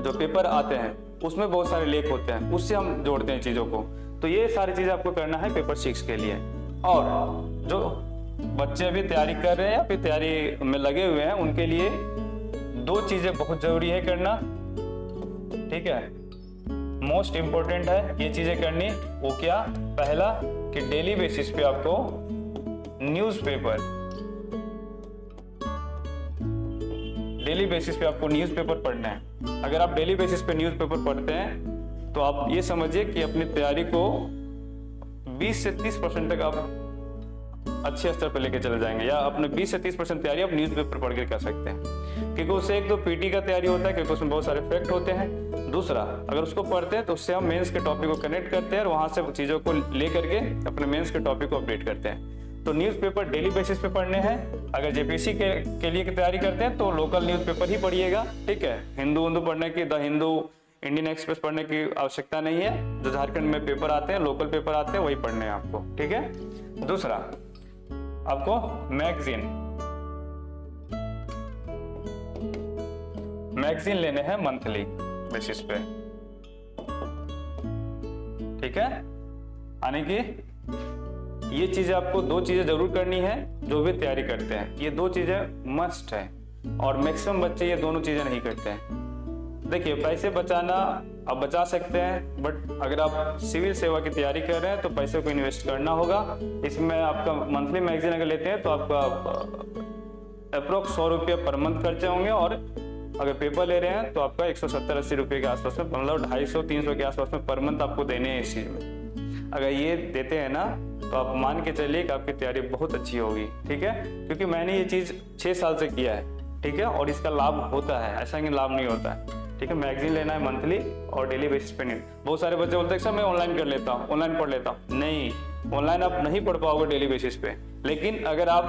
जो पेपर आते हैं, उसमें बहुत सारे लेख होते हैं, उससे हम जोड़ते हैं चीज़ों को। तो ये सारी चीज़ें आपको करना है पेपर 6 के लिए। और जो बच्चे अभी तैयारी कर रहे हैं या फिर तैयारी में लगे हुए हैं, उनके लिए 2 चीज़ें बहुत ज़रूरी है करना, ठीक है, मोस्ट इम्पोर्टेंट है ये चीज़ें करनी। वो क्या, पहला कि डेली बेसिस पे आपको न्यूज़पेपर डेली बेसिस पे आपको न्यूज़पेपर पढ़ना है। अगर आप डेली बेसिस पे न्यूज़पेपर पढ़ते हैं तो आप ये समझिए कि अपनी तैयारी को 20 से 30% तक आप अच्छे स्तर पर लेके चले जाएंगे, या अपने 20 से 30% तैयारी आप न्यूज़पेपर पढ़ के कर सकते हैं। क्योंकि उससे एक तो पीटी का तैयारी होता है, क्योंकि उसमें बहुत सारे फैक्ट होते हैं। दूसरा, अगर उसको पढ़ते हैं तो उससे हम मेंस के टॉपिक को कनेक्ट करते हैं और वहां से चीज़ों को ले करके अपने मेंस के टॉपिक को अपडेट करते हैं। तो न्यूज़पेपर डेली बेसिस पे पढ़ने हैं। अगर जेपीएससी के लिए तैयारी करते हैं तो लोकल न्यूज़पेपर ही पढ़िएगा, ठीक है। हिंदू पढ़ने की, द हिंदू, इंडियन एक्सप्रेस पढ़ने की आवश्यकता नहीं है। जो झारखंड में पेपर आते हैं, लोकल पेपर आते हैं, वही पढ़ने हैं आपको, ठीक है। दूसरा, आपको मैगजीन लेने हैं मंथली बेसिस पे, ठीक है। यानी कि ये चीजें आपको 2 चीजें जरूर करनी है जो भी तैयारी करते हैं। ये 2 चीजें मस्ट है, और मैक्सिमम बच्चे ये दोनों चीजें नहीं करते हैं। देखिए, पैसे बचाना आप बचा सकते हैं, बट अगर आप सिविल सेवा की तैयारी कर रहे हैं तो पैसे को इन्वेस्ट करना होगा। इसमें आपका मंथली मैगजीन अगर लेते हैं तो आपका अप्रोक्स 100 रुपये पर मंथ खर्चे होंगे, और अगर पेपर ले रहे हैं तो आपका 170-80 रुपये के आसपास में, मतलब 250-300 के आसपास में पर मंथ आपको देने हैं इस चीज़ में। अगर ये देते हैं ना तो आप मान के चलिए कि आपकी तैयारी बहुत अच्छी होगी, ठीक है। क्योंकि मैंने ये चीज़ 6 साल से किया है, ठीक है, और इसका लाभ होता है, ऐसा नहीं लाभ नहीं होता है, ठीक है। मैगजीन लेना है मंथली और डेली बेसिस पे नहीं। बहुत सारे बच्चे बोलते हैं सर मैं ऑनलाइन कर लेता हूँ, ऑनलाइन पढ़ लेता हूँ। नहीं, ऑनलाइन आप नहीं पढ़ पाओगे डेली बेसिस पे, लेकिन अगर आप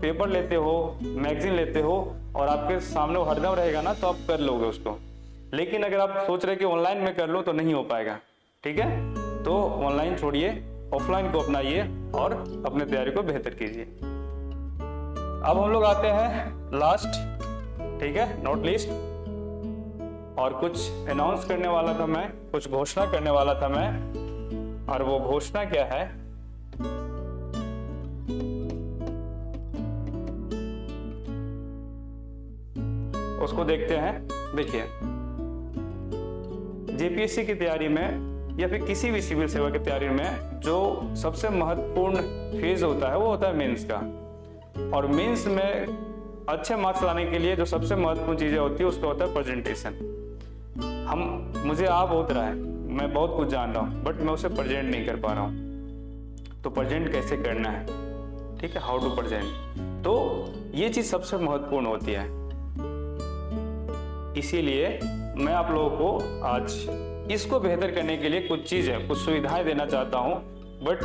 पेपर लेते हो, मैगजीन लेते हो और आपके सामने वो हरदम रहेगा ना, तो आप कर लोगे उसको। लेकिन अगर आप सोच रहे कि ऑनलाइन में कर लो तो नहीं हो पाएगा, ठीक है। तो ऑनलाइन छोड़िए, ऑफलाइन को अपनाइए और अपने तैयारी को बेहतर कीजिए। अब हम लोग आते हैं लास्ट, ठीक है, नॉट लीस्ट, और कुछ अनाउंस करने वाला था मैं, कुछ घोषणा करने वाला था मैं, और वो घोषणा क्या है, उसको देखते हैं। देखिए, जेपीएससी की तैयारी में या फिर किसी भी सिविल सेवा की तैयारी में जो सबसे महत्वपूर्ण फेज होता है वो होता है मेंस का। और मेंस में अच्छे मार्क्स लाने के लिए जो सबसे महत्वपूर्ण चीजें होती है उसका होता है प्रेजेंटेशन। मुझे आ बहुत रहा है, मैं बहुत कुछ जान रहा हूँ, बट मैं उसे प्रेजेंट नहीं कर पा रहा हूँ। तो प्रेजेंट कैसे करना है, ठीक है, हाउ टू प्रेजेंट, तो ये चीज सबसे महत्वपूर्ण होती है। इसीलिए मैं आप लोगों को आज इसको बेहतर करने के लिए कुछ चीजें, कुछ सुविधाएं देना चाहता हूं। बट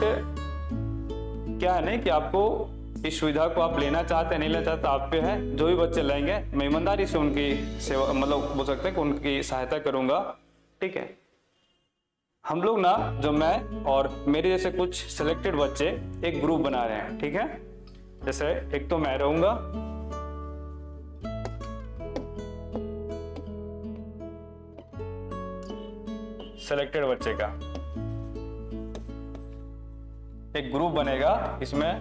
क्या है नहीं कि आपको इस सुविधा को आप लेना चाहते हैं नहीं लेना चाहते, आप पे है। जो भी बच्चे लेंगे मैं ईमानदारी से उनकी सेवा, मतलब बोल सकते हैं कि उनकी सहायता करूंगा, ठीक है। हम लोग ना, जो मैं और मेरे जैसे कुछ सिलेक्टेड बच्चे एक ग्रुप बना रहे हैं, ठीक है। जैसे एक तो मैं रहूंगा, सिलेक्टेड बच्चे का एक ग्रुप बनेगा, इसमें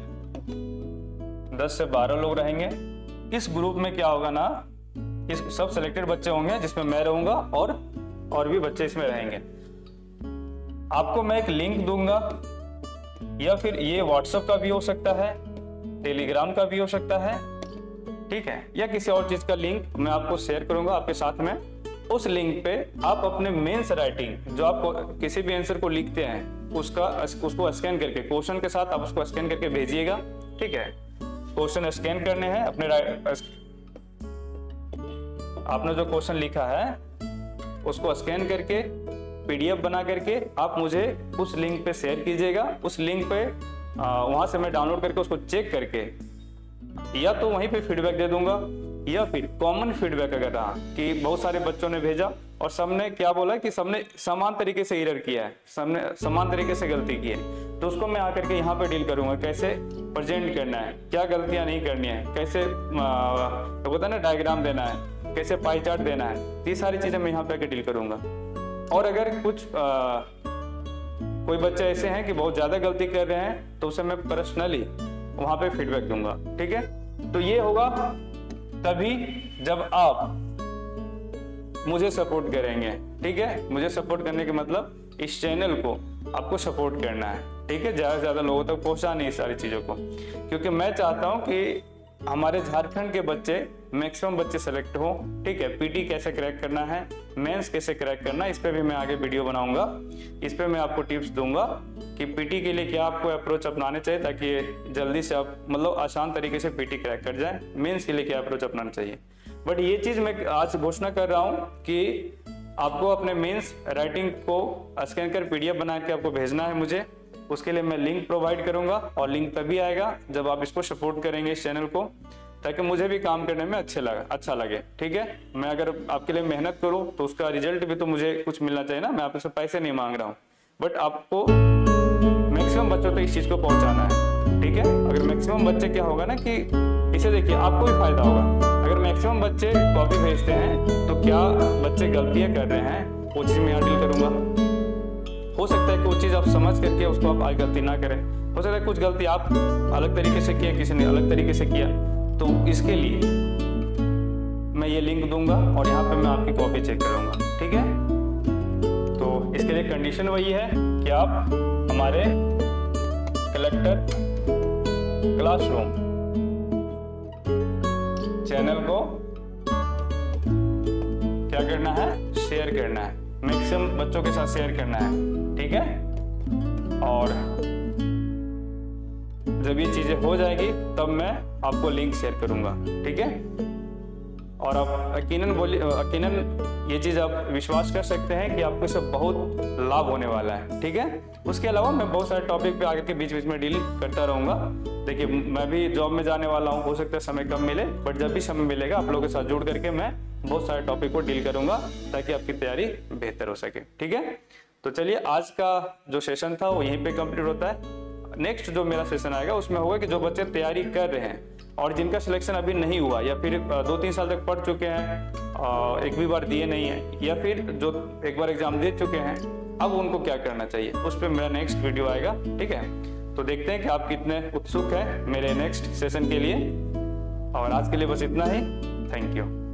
10 से 12 लोग रहेंगे। इस ग्रुप में क्या होगा ना, इस सब सिलेक्टेड बच्चे होंगे जिसमें मैं रहूंगा और भी बच्चे इसमें रहेंगे। आपको मैं एक लिंक दूंगा, या फिर ये व्हाट्सएप का भी हो सकता है, टेलीग्राम का भी हो सकता है, ठीक है, या किसी और चीज का लिंक मैं आपको शेयर करूंगा आपके साथ में। उस लिंक पे आप अपने मेंस राइटिंग, जो आप किसी भी आंसर को लिखते हैं उसको स्कैन करके, क्वेश्चन के साथ आप उसको स्कैन करके भेजिएगा, ठीक है। क्वेश्चन स्कैन करने हैं अपने, आपने जो क्वेश्चन लिखा है उसको स्कैन करके पीडीएफ बना करके आप मुझे उस लिंक पे शेयर कीजिएगा। उस लिंक पे वहां से मैं डाउनलोड करके उसको चेक करके या तो वहीं पे फीडबैक दे दूंगा, या फिर कॉमन फीडबैक अगर रहा कि बहुत सारे बच्चों ने भेजा और सबने क्या बोला कि सबने समान तरीके से एरर किया है, सबने समान तरीके से गलती की है, तो उसको मैं आकर के यहाँ पे डील करूंगा, कैसे प्रेजेंट करना है, क्या गलतियां नहीं करनी है, कैसे तो होता है ना डायग्राम देना है, कैसे पाई चार्ट देना है, ये सारी चीजें मैं यहाँ पे आकर डील करूंगा। और अगर कुछ कोई बच्चे ऐसे हैं कि बहुत ज्यादा गलती कर रहे हैं तो उसे मैं पर्सनली वहां पे फीडबैक दूंगा, ठीक है। तो ये होगा तभी जब आप मुझे सपोर्ट करेंगे, ठीक है। मुझे सपोर्ट करने के मतलब इस चैनल को आपको सपोर्ट करना है, ठीक है, ज्यादा से ज्यादा लोगों तक पहुंचानी है सारी चीजों को, क्योंकि मैं चाहता हूं कि हमारे झारखंड के बच्चे मैक्सिमम बच्चे सेलेक्ट हो। ठीक है, पीटी कैसे क्रैक करना है, मेंस कैसे क्रैक करना है, इस पे भी मैं आगे वीडियो बनाऊंगा। इस पे मैं आपको टिप्स दूंगा कि पीटी के लिए क्या आपको अप्रोच अपनाने चाहिए ताकि जल्दी से आप मतलब आसान तरीके से पीटी क्रैक कर जाए। मेंस के लिए क्या अप्रोच अपनाना चाहिए। बट ये चीज मैं आज घोषणा कर रहा हूँ कि आपको अपने मेंस राइटिंग को स्कैन कर पीडीएफ बना के आपको भेजना है मुझे। उसके लिए मैं लिंक प्रोवाइड करूंगा और लिंक तभी आएगा जब आप इसको सपोर्ट करेंगे इस चैनल को, ताकि मुझे भी काम करने में अच्छा लगे। ठीक है, मैं अगर आपके लिए मेहनत करूं तो उसका रिजल्ट भी तो मुझे कुछ मिलना चाहिए ना। मैं आपसे पैसे नहीं मांग रहा हूं, बट आपको मैक्सिमम बच्चों तक इस चीज को पहुंचाना है। ठीक है, अगर मैक्सिमम बच्चे क्या होगा ना कि इसे देखिए आपको भी फायदा होगा। अगर मैक्सिमम बच्चे कॉपी भेजते हैं तो क्या बच्चे गलतियां कर रहे हैं वो चीज मैं यहाँ डील करूंगा। हो सकता है कि वो चीज आप समझ करके उसको आप आज गलती ना करें। हो सकता है कुछ गलती आप अलग तरीके से किया, किसी ने अलग तरीके से किया, तो इसके लिए मैं ये लिंक दूंगा और यहाँ पे मैं आपकी कॉपी चेक करूंगा। ठीक है, तो इसके लिए कंडीशन वही है कि आप हमारे कलेक्टर क्लासरूम चैनल को क्या करना है, शेयर करना है, मैक्सिमम बच्चों के साथ शेयर करना है। ठीक है, और जब ये चीजें हो जाएगी तब मैं आपको लिंक शेयर करूंगा। ठीक है, और आप यकीनन ये चीज आप विश्वास कर सकते हैं कि आपको इससे बहुत लाभ होने वाला है। ठीक है, उसके अलावा मैं बहुत सारे टॉपिक पे आगे के बीच बीच में डील करता रहूंगा। देखिए मैं भी जॉब में जाने वाला हूँ, हो सकता है समय कम मिले, बट जब भी समय मिलेगा आप लोगों के साथ जुड़ करके मैं बहुत सारे टॉपिक को डील करूंगा ताकि आपकी तैयारी बेहतर हो सके। ठीक है, तो चलिए आज का जो सेशन था वो यहीं पे कंप्लीट होता है। नेक्स्ट जो मेरा सेशन आएगा उसमें होगा कि जो बच्चे तैयारी कर रहे हैं और जिनका सिलेक्शन अभी नहीं हुआ या फिर 2-3 साल तक पढ़ चुके हैं, एक भी बार दिए नहीं है, या फिर जो एक बार एग्जाम दे चुके हैं, अब उनको क्या करना चाहिए, उस पर मेरा नेक्स्ट वीडियो आएगा। ठीक है, तो देखते हैं कि आप कितने उत्सुक हैं मेरे नेक्स्ट सेशन के लिए। और आज के लिए बस इतना ही। Thank you.